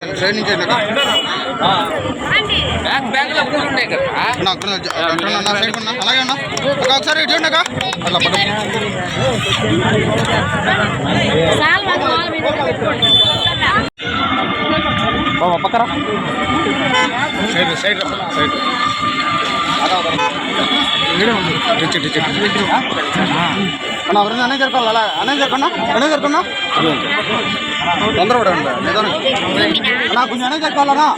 Side నుంచి అలాగే ఉన్నా ఒకసారి చూడండి అక్క అట్లా పక్కరా సైడ్ సైడ్ సైడ్ ఎవరైనా అనే జరపాలి అలా అనే జరపన్నా తొందర కూడా అన్నా కొంచెం అనే జరపాలన్నా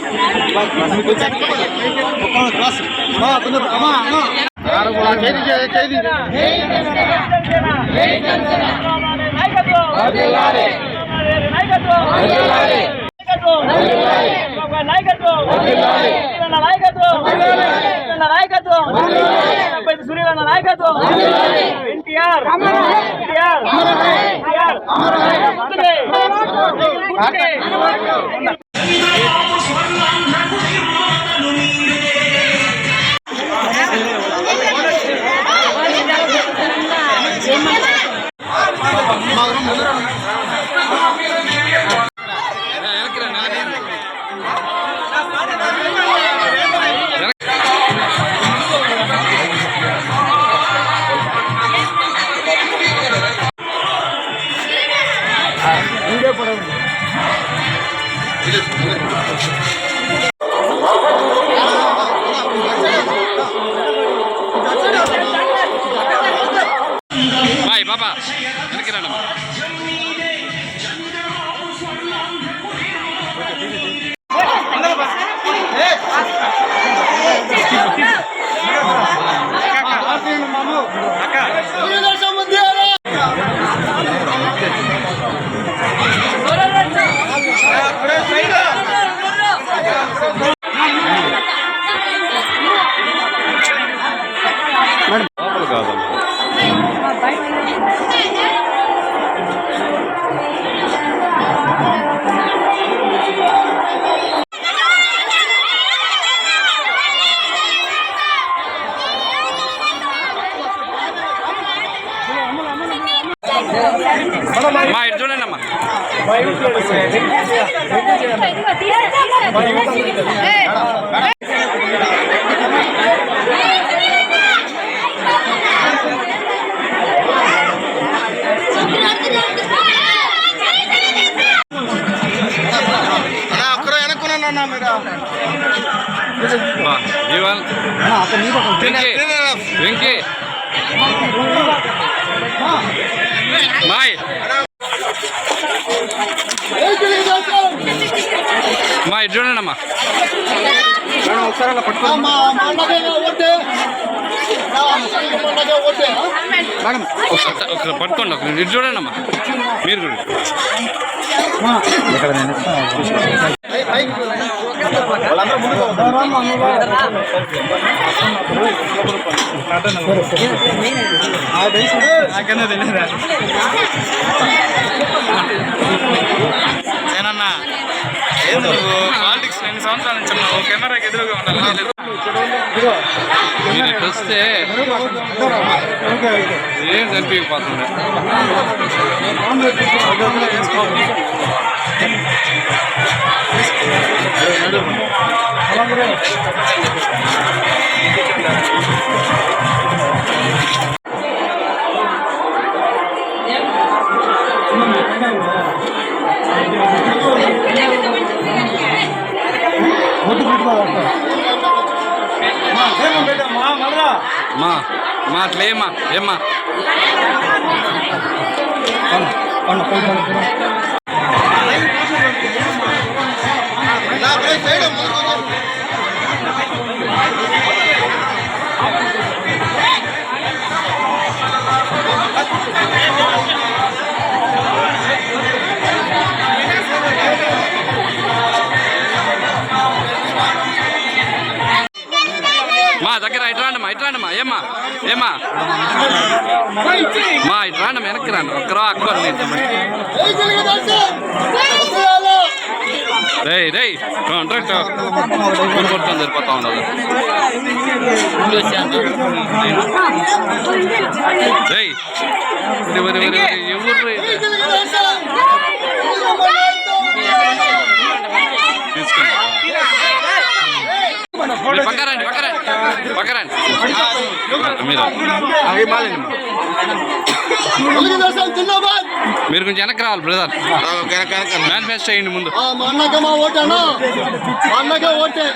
నాయకత్వం బాయ్ బాబా వెనక్కి రండి మా ఇటు చూడండి అమ్మా ఒక్కరో వెనక్కున్నా మీరు వెంకీ మాయ్ మా ఇటు చూడండి అమ్మా ఒకసారి అలా ఒకసారి పట్టుకోండి ఒక ఇటు చూడండి అమ్మా మీరు కూడా నాకన్నా తెలియదా నేనన్నా ఏం నువ్వు పాలిటిక్స్ 2 సంవత్సరాల నుంచి ఉన్నావు కెమెరాకి ఎదురుగా ఉండాలి మీరు ఇటు వస్తే ఏం కనిపించకపోతుంది మా అట్లేమ్మా ఏమ్మా మా దగ్గర ఇటు రాండమ్మా ఏమ్మా ఏమ్మా మా ఇటు రాండమ్మా వెనక్కి రాండి ఒక్కరో అక్కరు రేయ్ రేయ్ కాంట్రాక్ట్ కొడుతుంది సరిపోతా ఉన్నది రేయ్ ఎవరు మీరు పక్కరండి పక్కరండి మీరు మీరు కొంచెం వెనక్కి రావాలి బ్రదర్. మేనిఫెస్ట్ చేయండి ముందు. మా అన్నకే మా ఓటేనా, మా అన్నకే ఓటే.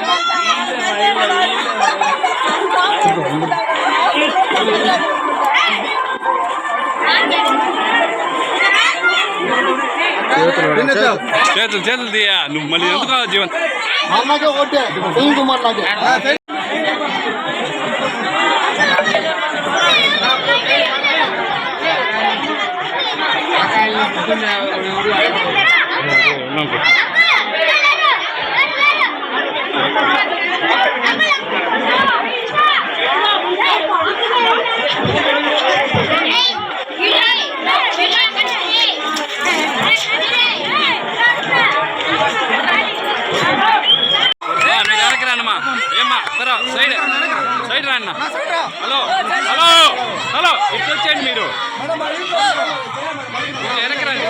చేతులు తీయా నువ్వు మళ్ళీ ఎందుకు జీవన్. మా అన్నకే ఓటే, సునీల్ కుమార్ నాకే. సైడ్ రాన్న. హలో హలో హలో ఇటు వచ్చేయండి మీరు. వెనక్కి రండి.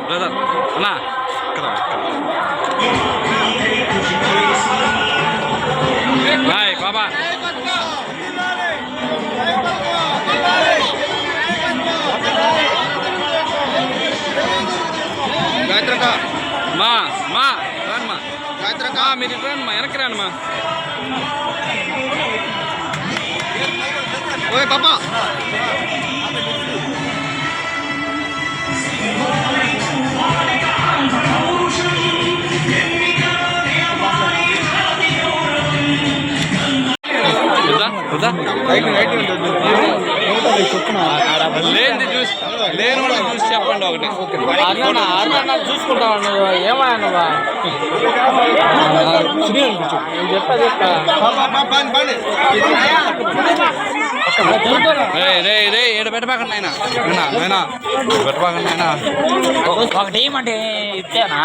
బ్రదర్ అన్నా బాయ్ బాబా. మా మా రానమ్మా, మీరు ఇటు రానమ్మా, వెనక్కి రానమ్మా. ఓయ్ పాపా లేని చూసి లేని వాళ్ళని చూసి చెప్పండి ఒకటి. చూసుకుంటావు ఏమన్నా రే రే ఏడు పెట్టబాకండి ఆయన పెట్టబాకండి ఆయన. ఒకటి ఏమంటే ఇచ్చానా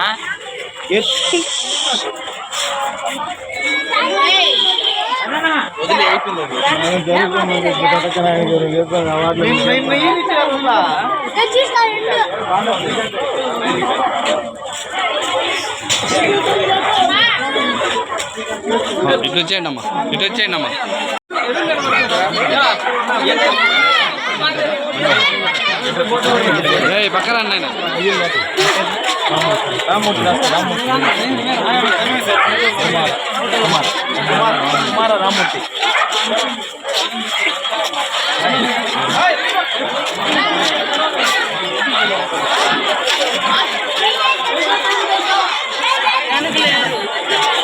ఇటు వచ్చేయండి అమ్మా, ఇటు వచ్చేయండి అమ్మా. పక్కన ఆయన రామూర్తి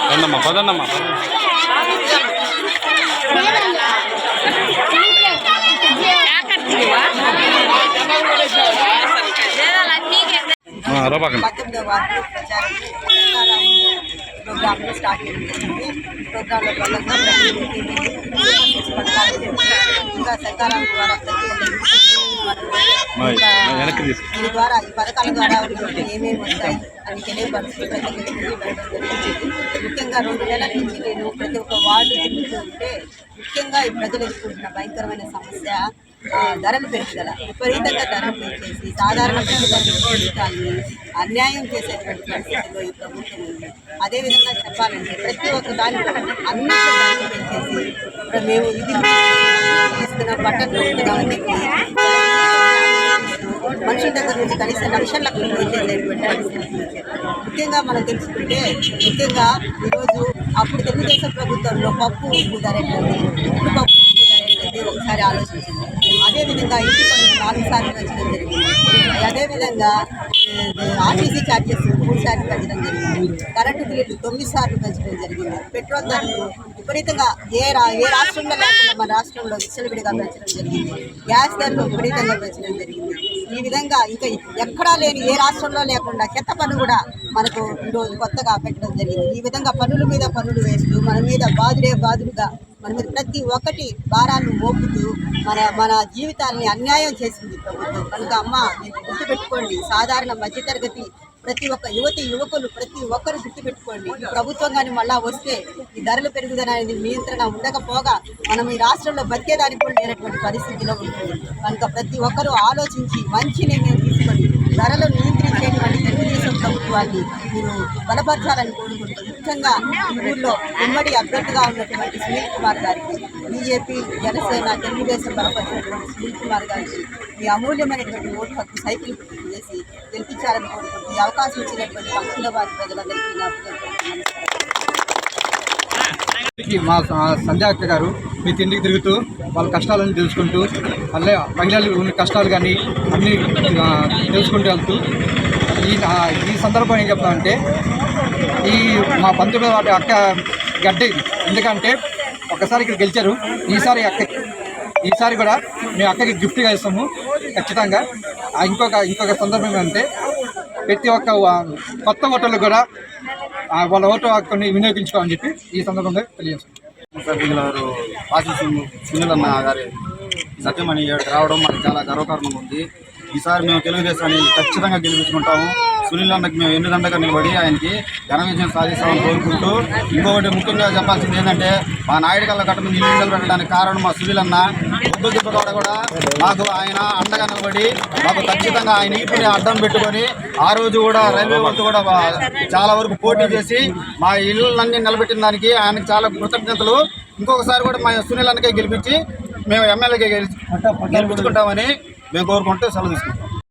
పదన్నమ్మా పదన్నమ్మా. ప్రోగ్రాంలో స్టార్ట్ చేసింది. ప్రోగ్రాంలో భాగంగా ఇంకా సర్కారం ద్వారా దీని ద్వారా ఈ పథకాల ద్వారా ఏమేమి వస్తాయి అని తెలియపరుస్తూ ముఖ్యంగా 2 నెలల నుంచి నేను ప్రతి ఒక్క వార్డు తిరుగుతూ ఉంటే ముఖ్యంగా ఈ ప్రజలు ఎదుర్కొంటున్న భయంకరమైన సమస్య ధరలు పెరుగుదల. విపరీతంగా ధరలు పెంచేసి సాధారణ ప్రజల జీవితాన్ని అన్యాయం చేసేటువంటి పరిస్థితుల్లో ఈ ప్రభుత్వం ఉంది. అదేవిధంగా చెప్పాలంటే ప్రతి ఒక్క దానిలో అన్ని ధరలు పెంచేసి ఇప్పుడు మేము ఇది తీసుకున్నాం బట్టలు తీసుకున్నామని చెప్పి మనుషుల దగ్గర నుంచి కనీసం లక్షలకు చేసేటువంటి పరిస్థితి. ముఖ్యంగా మనం తెలుసుకుంటే ముఖ్యంగా ఈరోజు అప్పుడు తెలుగుదేశం ప్రభుత్వంలో పప్పు ఉప్పు ధర ఎట్లండి, పప్పు ఉప్పు ధర ఏంటంటే ఒకసారి ఆలోచించింది. అదేవిధంగా ఇంటి పన్ను 4 సార్లు పెంచడం జరిగింది. అదేవిధంగా ఆర్టీసీ ఛార్జెస్ 3 సార్లు పెంచడం జరిగింది, కరెంటు బిల్లులు 9 సార్లు పెంచడం జరిగింది, పెట్రోల్ ధరలు విపరీతంగా ఏ రాష్ట్రంలో లేకుండా మన రాష్ట్రంలో విచ్చలవిడిగా పెంచడం జరిగింది, గ్యాస్ ధరలు విపరీతంగా పెంచడం జరిగింది. ఈ విధంగా ఇంకా ఎక్కడా లేని ఏ రాష్ట్రంలో లేకుండా చెత్త పన్ను కూడా మనకు ఈరోజు కొత్తగా పెట్టడం జరిగింది. ఈ విధంగా పన్నుల మీద పన్నులు వేస్తూ మన మీద బాదులుగా మన మీద ప్రతి ఒక్కటి భారాన్ని మోపుతూ మన జీవితాలని అన్యాయం చేసింది ప్రభుత్వం. కనుక అమ్మ మీరు గుర్తుపెట్టుకోండి, సాధారణ మధ్యతరగతి ప్రతి ఒక్క యువకులు ప్రతి ఒక్కరు గుర్తుపెట్టుకోండి. ఈ ప్రభుత్వం కానీ మళ్ళా వస్తే ఈ ధరల పెరుగుదల అనేది నియంత్రణ ఉండకపోగా మనం ఈ రాష్ట్రంలో బతికేదానికి కూడా లేనటువంటి పరిస్థితిలో ఉంటుంది. కనుక ప్రతి ఒక్కరూ ఆలోచించి మంచి నిర్ణయం తీసుకొని ధరలు నియంత్రించేటువంటి తెలుగుదేశం ప్రభుత్వాన్ని మీరు బలపరచాలని కోరుకుంటూ, ముఖ్యంగా ఈ ఊళ్ళో ఉమ్మడి అభ్యర్థిగా ఉన్నటువంటి సునీల్ కుమార్ గారికి, బీజేపీ జనసేన తెలుగుదేశం బలపరిచినటువంటి సునీల్ కుమార్ గారికి మీ అమూల్యమైనటువంటి ఓటు హక్కు సైకిల్ గుర్తు చేసి గెలిపించాలని కోరుకుంటూ ఈ అవకాశం ఇచ్చినటువంటి పంతొమ్మిదవారి ప్రజలందరికీ నా మా సంధ్యా అక్క గారు మీ తిండికి తిరుగుతూ వాళ్ళ కష్టాలను తెలుసుకుంటూ మళ్ళీ మహిళలు ఉన్న కష్టాలు కానీ అన్నీ తెలుసుకుంటూ వెళ్తూ ఈ సందర్భం ఏం చెప్తామంటే ఈ మా 19వ అక్క గడ్డ ఇది. ఎందుకంటే ఒకసారి ఇక్కడ గెలిచారు, ఈసారి కూడా మేము అక్కకి గిఫ్ట్గా ఇస్తాము ఖచ్చితంగా. ఇంకొక సందర్భం ఏంటంటే ప్రతి ఒక్క కొత్త ఓటర్లు కూడా వాళ్ళ ఓటు హక్కుని వినియోగించుకోవాలని చెప్పి ఈ సందర్భంగా తెలియజేస్తాం. సభ్యులు సునీలన్న గారి సత్యమణి రావడం మనకు చాలా గర్వకారణం ఉంది. ఈసారి మేము తెలుగుదేశాన్ని ఖచ్చితంగా గెలిపించుకుంటాము. సునీల్ అన్నకి మేము ఎన్నిదండగా నిలబడి ఆయనకి ఘన విజయం సాధిస్తామని కోరుకుంటూ, ఇంకొకటి ముఖ్యంగా చెప్పాల్సింది ఏంటంటే మా నాయుడు కళ్ళ కట్ట మీద ఇల్లు పెట్టడానికి కారణం మా సునీల్ అన్న. ఉద్యోగ కూడా మాకు ఆయన అండగా నిలబడి మాకు ఖచ్చితంగా ఆయన ఈపుని అడ్డం పెట్టుకొని ఆ రోజు కూడా రైల్వే వరకు కూడా చాలా వరకు పోటీ చేసి మా ఇళ్ళన్నీ నిలబెట్టిన దానికి ఆయనకు చాలా కృతజ్ఞతలు. ఇంకొకసారి కూడా మా సునీల్ అన్నకే గెలిపించి మేము ఎమ్మెల్యేగా గెలిపించుకుంటామని మేము కోరుకుంటూ సెలవు తీసుకుంటాం.